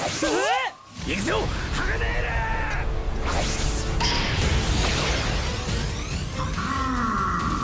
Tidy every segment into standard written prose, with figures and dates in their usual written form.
行くぞハガネーラ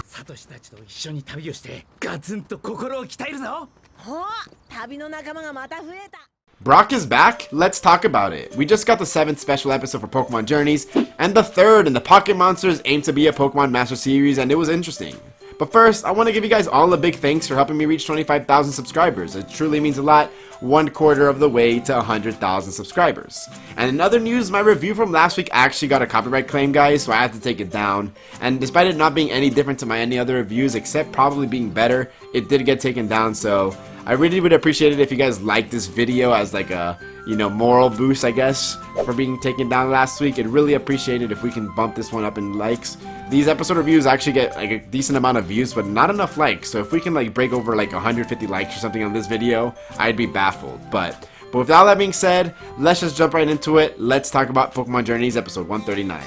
サトシたちと一緒に旅をしてガツンと心を鍛えるぞ。ほう、旅の仲間がまた増えた。 Brock is back? Let's talk about it. We just got the 7th special episode for Pokemon Journeys, and the 3rd in the Pocket Monsters aimed to be a Pokemon Master series, and it was interesting. But first, I want to give you guys all a big thanks for helping me reach 25,000 subscribers. It truly means a lot, 1/4 of the way to 100,000 subscribers. And in other news, my review from last week actually got a copyright claim, guys, so I had to take it down. And despite it not being any different to my any other reviews, except probably being better, it did get taken down, so I really would appreciate it if you guys liked this video as like a, you know, moral boost, I guess, for being taken down last week. I'd really appreciate it if we can bump this one up in likes. These episode reviews actually get like a decent amount of views, but not enough likes. So if we can like break over like 150 likes or something on this video, I'd be baffled. But with all that being said, let's just jump right into it. Let's talk about Pokemon Journeys episode 139.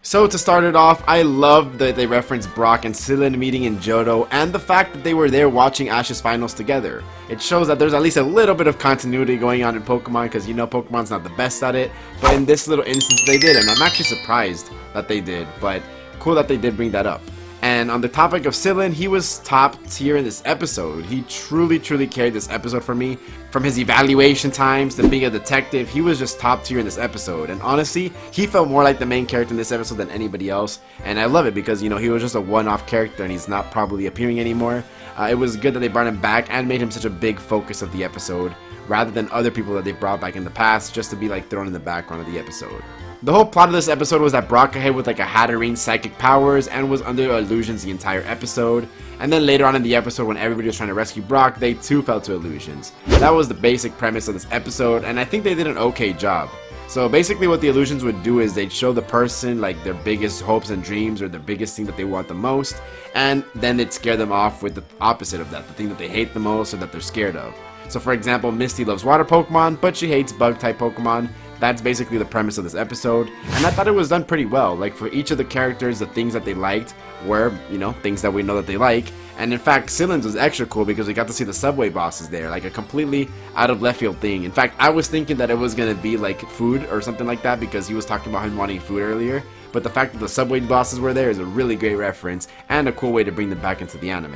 So to start it off, I love that they referenced Brock and Cilan meeting in Johto, and the fact that they were there watching Ash's finals together. It shows that there's at least a little bit of continuity going on in Pokemon, because you know Pokemon's not the best at it, but in this little instance they did, and I'm actually surprised that they did, but cool that they did bring that up. And on the topic of Cilan, he was top tier in this episode. He truly carried this episode for me. From his evaluation times to being a detective, he was just top tier in this episode. And honestly, he felt more like the main character in this episode than anybody else. And I love it because, you know, he was just a one-off character and he's not probably appearing anymore. It was good that they brought him back and made him such a big focus of the episode, rather than other people that they brought back in the past just to be like thrown in the background of the episode. The whole plot of this episode was that Brock ahead with like a Hatterene psychic powers and was under illusions the entire episode. And then later on in the episode, when everybody was trying to rescue Brock, they too fell to illusions. That was the basic premise of this episode, and I think they did an okay job. So basically what the illusions would do is they'd show the person like their biggest hopes and dreams or the biggest thing that they want the most, and then they'd scare them off with the opposite of that, the thing that they hate the most or that they're scared of. So for example, Misty loves water Pokemon, but she hates bug type Pokemon. That's basically the premise of this episode, and I thought it was done pretty well. Like for each of the characters, the things that they liked were, you know, things that we know that they like. And in fact, Cilan's was extra cool because we got to see the subway bosses there, like a completely out of left field thing. In fact, I was thinking that it was gonna be like food or something like that because he was talking about him wanting food earlier. But the fact that the subway bosses were there is a really great reference and a cool way to bring them back into the anime.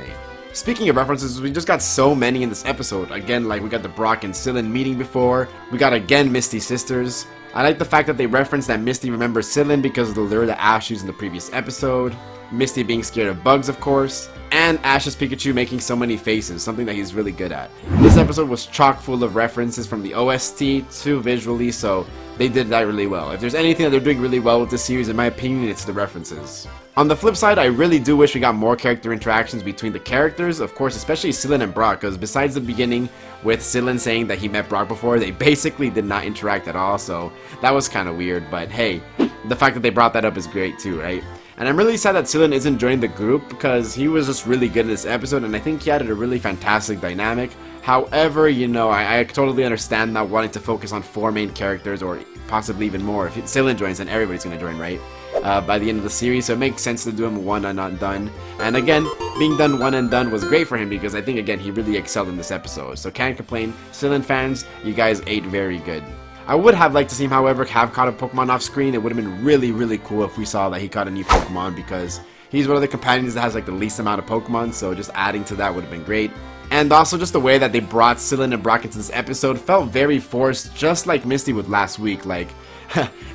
Speaking of references, we just got so many in this episode. Again, like we got the Brock and Cilan meeting before. We got again Misty sisters. I like the fact that they referenced that Misty remembers Cilan because of the lure that Ash used in the previous episode. Misty being scared of bugs, of course. And Ash's Pikachu making so many faces, something that he's really good at. This episode was chock full of references from the OST to visually, so they did that really well. If there's anything that they're doing really well with this series, in my opinion, it's the references. On the flip side, I really do wish we got more character interactions between the characters, of course, especially Cilan and Brock, because besides the beginning with Cilan saying that he met Brock before, they basically did not interact at all, so that was kind of weird, but hey, the fact that they brought that up is great too, right? And I'm really sad that Cilan isn't joining the group because he was just really good in this episode and I think he added a really fantastic dynamic. However, you know, I totally understand not wanting to focus on 4 main characters or possibly even more. If Cilan joins, then everybody's going to join, right? By the end of the series, so it makes sense to do him one and not done. And again, being done one and done was great for him because I think, again, he really excelled in this episode. So can't complain. Cilan fans, you guys ate very good. I would have liked to see him, however, have caught a Pokemon off screen. It would have been really cool if we saw that he caught a new Pokemon because he's one of the companions that has like the least amount of Pokemon, so just adding to that would have been great. And also just the way that they brought Cilan and Brock into this episode felt very forced, just like Misty with last week. Like,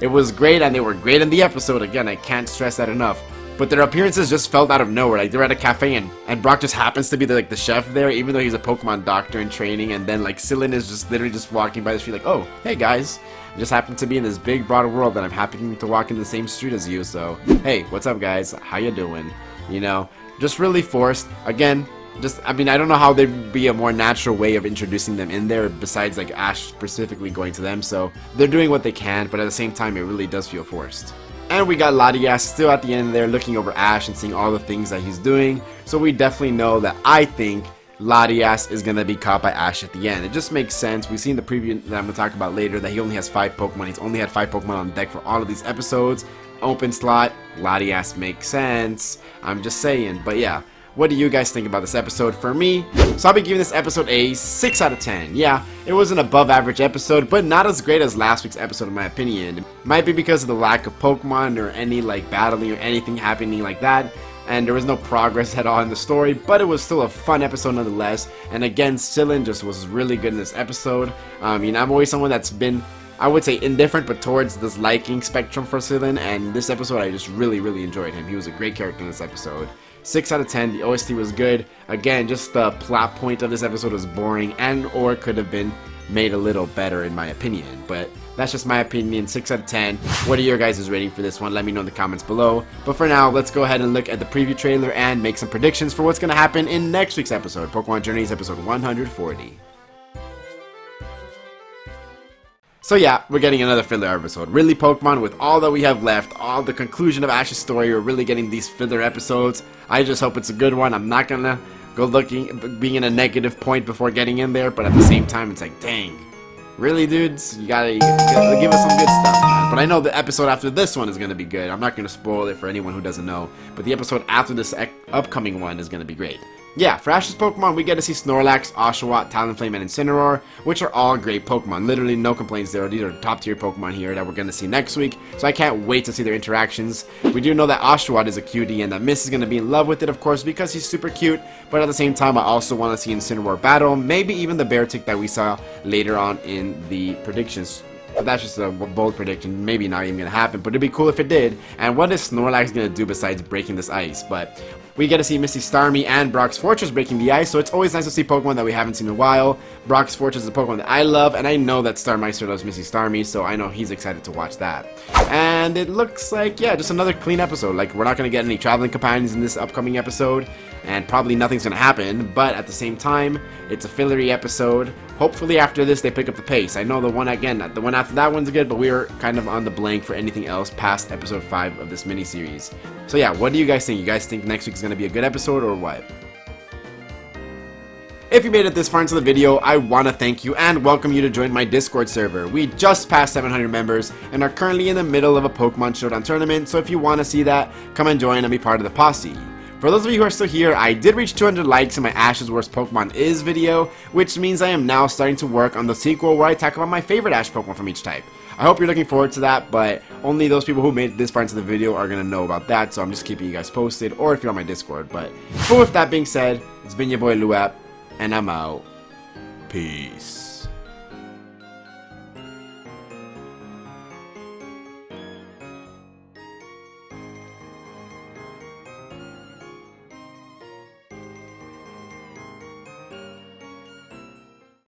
it was great and they were great in the episode. Again, I can't stress that enough. But their appearances just felt out of nowhere. Like they're at a cafe and Brock just happens to be the chef there, even though he's a Pokemon doctor in training. And then like Cilan is just literally just walking by the street like, oh, hey guys. I just happen to be in this big broad world and I'm happy to walk in the same street as you. So, hey, what's up guys? How you doing? You know, just really forced. Again, just, I mean, I don't know how there'd be a more natural way of introducing them in there besides like Ash specifically going to them. So they're doing what they can, but at the same time, it really does feel forced. And we got Latias still at the end there looking over Ash and seeing all the things that he's doing. So we definitely know that I think Latias is going to be caught by Ash at the end. It just makes sense. We've seen the preview that I'm going to talk about later that he only has 5 Pokemon. He's only had 5 Pokemon on deck for all of these episodes. Open slot, Latias makes sense. I'm just saying. But yeah, What do you guys think about this episode? For me, so I'll be giving this episode a 6 out of 10. Yeah, it was an above average episode, but not as great as last week's episode in my opinion. It might be because of the lack of Pokemon or any like battling or anything happening like that, and there was no progress at all in the story, but it was still a fun episode nonetheless. And again, Cilan just was really good in this episode. You know, I'm always someone that's been, I would say, indifferent, but towards this liking spectrum for Cilan, and this episode I just really enjoyed him. He was a great character in this episode. 6 out of 10, the OST was good. Again, just the plot point of this episode was boring and or could have been made a little better in my opinion, but that's just my opinion. 6 out of 10. What are your guys' rating for this one? Let me know in the comments below. But for now, let's go ahead and look at the preview trailer and make some predictions for what's going to happen in next week's episode, Pokemon Journeys episode 140. So yeah, we're getting another filler episode. Really, Pokemon, with all that we have left, all the conclusion of Ash's story, we're really getting these filler episodes. I just hope it's a good one. I'm not gonna go looking, being in a negative point before getting in there, but at the same time, it's like, dang. Really, dudes? You gotta give us some good stuff, man. But I know the episode after this one is gonna be good. I'm not gonna spoil it for anyone who doesn't know, but the episode after this upcoming one is gonna be great. Yeah, for Ash's Pokemon, we get to see Snorlax, Oshawott, Talonflame, and Incineroar, which are all great Pokemon. Literally no complaints there. These are top tier Pokemon here that we're going to see next week, so I can't wait to see their interactions. We do know that Oshawott is a cutie and that Miss is going to be in love with it, of course, because he's super cute, but at the same time, I also want to see Incineroar battle, maybe even the Beartic that we saw later on in the predictions. But that's just a bold prediction, maybe not even going to happen, but it'd be cool if it did. And what is Snorlax going to do besides breaking this ice? But we get to see Misty Starmie and Brock's Fortress breaking the ice, so it's always nice to see Pokemon that we haven't seen in a while. Brock's Fortress is a Pokemon that I love, and I know that Starmeister loves Misty Starmie, so I know he's excited to watch that. And it looks like, yeah, just another clean episode. Like, we're not going to get any traveling companions in this upcoming episode, and probably nothing's going to happen, but at the same time, it's a fillery episode. Hopefully after this, they pick up the pace. I know the one after that one's good, but we were kind of on the blank for anything else past episode 5 of this mini-series. So yeah, what do you guys think? You guys think next week is going to be a good episode or what? If you made it this far into the video, I want to thank you and welcome you to join my Discord server. We just passed 700 members and are currently in the middle of a Pokemon Showdown tournament, so if you want to see that, come and join and be part of the posse. For those of you who are still here, I did reach 200 likes in my Ash's Worst Pokemon Is video, which means I am now starting to work on the sequel where I talk about my favorite Ash Pokemon from each type. I hope you're looking forward to that, but only those people who made it this far into the video are going to know about that, so I'm just keeping you guys posted, or if you're on my Discord. But with that being said, it's been your boy Luap, and I'm out. Peace.